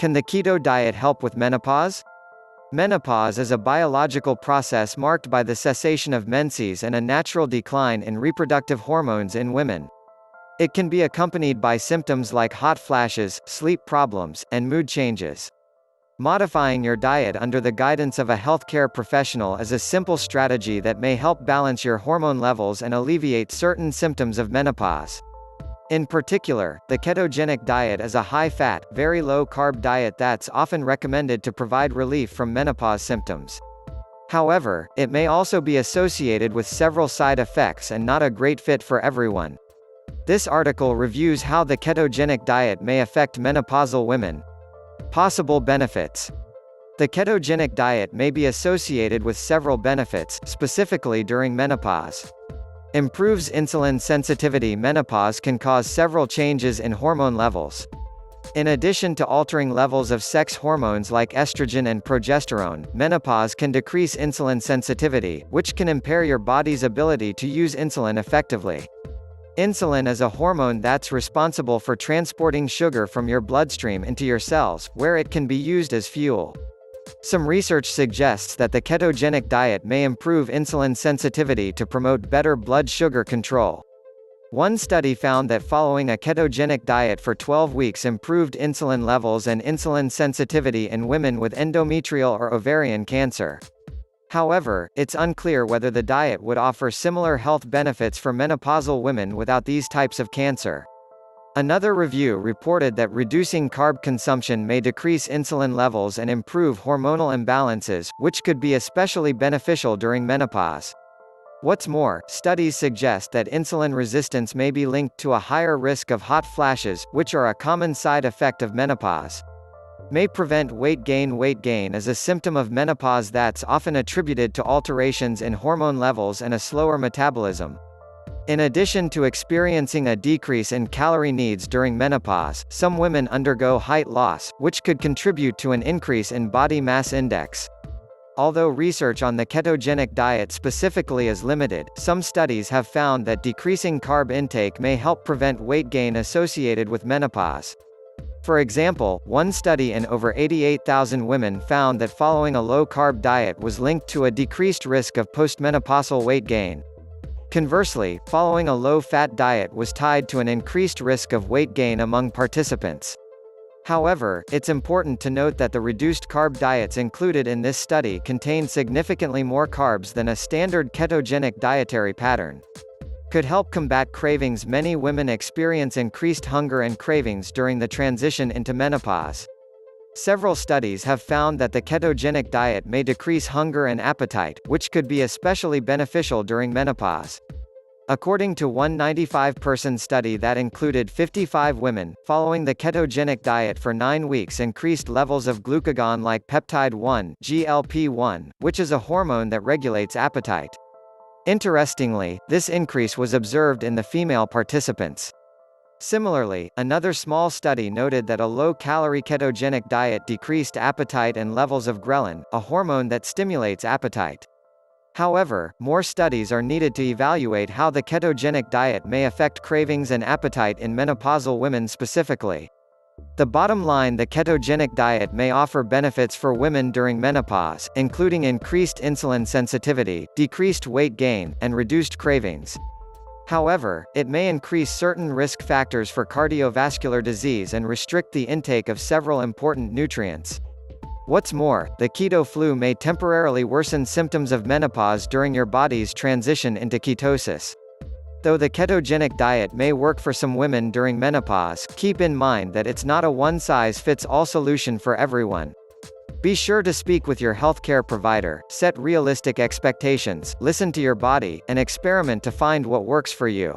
Can the keto diet help with menopause? Menopause is a biological process marked by the cessation of menses and a natural decline in reproductive hormones in women. It can be accompanied by symptoms like hot flashes, sleep problems, and mood changes. Modifying your diet under the guidance of a healthcare professional is a simple strategy that may help balance your hormone levels and alleviate certain symptoms of menopause. In particular, the ketogenic diet is a high-fat, very low-carb diet that's often recommended to provide relief from menopause symptoms. However, it may also be associated with several side effects and not a great fit for everyone. This article reviews how the ketogenic diet may affect menopausal women. Possible benefits. The ketogenic diet may be associated with several benefits, specifically during menopause. Improves insulin sensitivity. Menopause can cause several changes in hormone levels. In addition to altering levels of sex hormones like estrogen and progesterone, menopause can decrease insulin sensitivity, which can impair your body's ability to use insulin effectively. Insulin is a hormone that's responsible for transporting sugar from your bloodstream into your cells, where it can be used as fuel. Some research suggests that the ketogenic diet may improve insulin sensitivity to promote better blood sugar control. One study found that following a ketogenic diet for 12 weeks improved insulin levels and insulin sensitivity in women with endometrial or ovarian cancer. However, it's unclear whether the diet would offer similar health benefits for menopausal women without these types of cancer. Another review reported that reducing carb consumption may decrease insulin levels and improve hormonal imbalances, which could be especially beneficial during menopause. What's more, studies suggest that insulin resistance may be linked to a higher risk of hot flashes, which are a common side effect of menopause. May prevent weight gain. Weight gain is a symptom of menopause that's often attributed to alterations in hormone levels and a slower metabolism. In addition to experiencing a decrease in calorie needs during menopause, some women undergo height loss, which could contribute to an increase in body mass index. Although research on the ketogenic diet specifically is limited, some studies have found that decreasing carb intake may help prevent weight gain associated with menopause. For example, one study in over 88,000 women found that following a low-carb diet was linked to a decreased risk of postmenopausal weight gain. Conversely, following a low-fat diet was tied to an increased risk of weight gain among participants. However, it's important to note that the reduced carb diets included in this study contained significantly more carbs than a standard ketogenic dietary pattern. Could help combat cravings. Many women experience increased hunger and cravings during the transition into menopause. Several studies have found that the ketogenic diet may decrease hunger and appetite, which could be especially beneficial during menopause. According to one 95-person study that included 55 women, following the ketogenic diet for 9 weeks increased levels of glucagon-like peptide-1 (GLP-1), which is a hormone that regulates appetite. Interestingly, this increase was observed in the female participants. Similarly, another small study noted that a low-calorie ketogenic diet decreased appetite and levels of ghrelin, a hormone that stimulates appetite. However, more studies are needed to evaluate how the ketogenic diet may affect cravings and appetite in menopausal women specifically. The bottom line: the ketogenic diet may offer benefits for women during menopause, including increased insulin sensitivity, decreased weight gain, and reduced cravings. However, it may increase certain risk factors for cardiovascular disease and restrict the intake of several important nutrients. What's more, the keto flu may temporarily worsen symptoms of menopause during your body's transition into ketosis. Though the ketogenic diet may work for some women during menopause, keep in mind that it's not a one-size-fits-all solution for everyone. Be sure to speak with your healthcare provider, set realistic expectations, listen to your body, and experiment to find what works for you.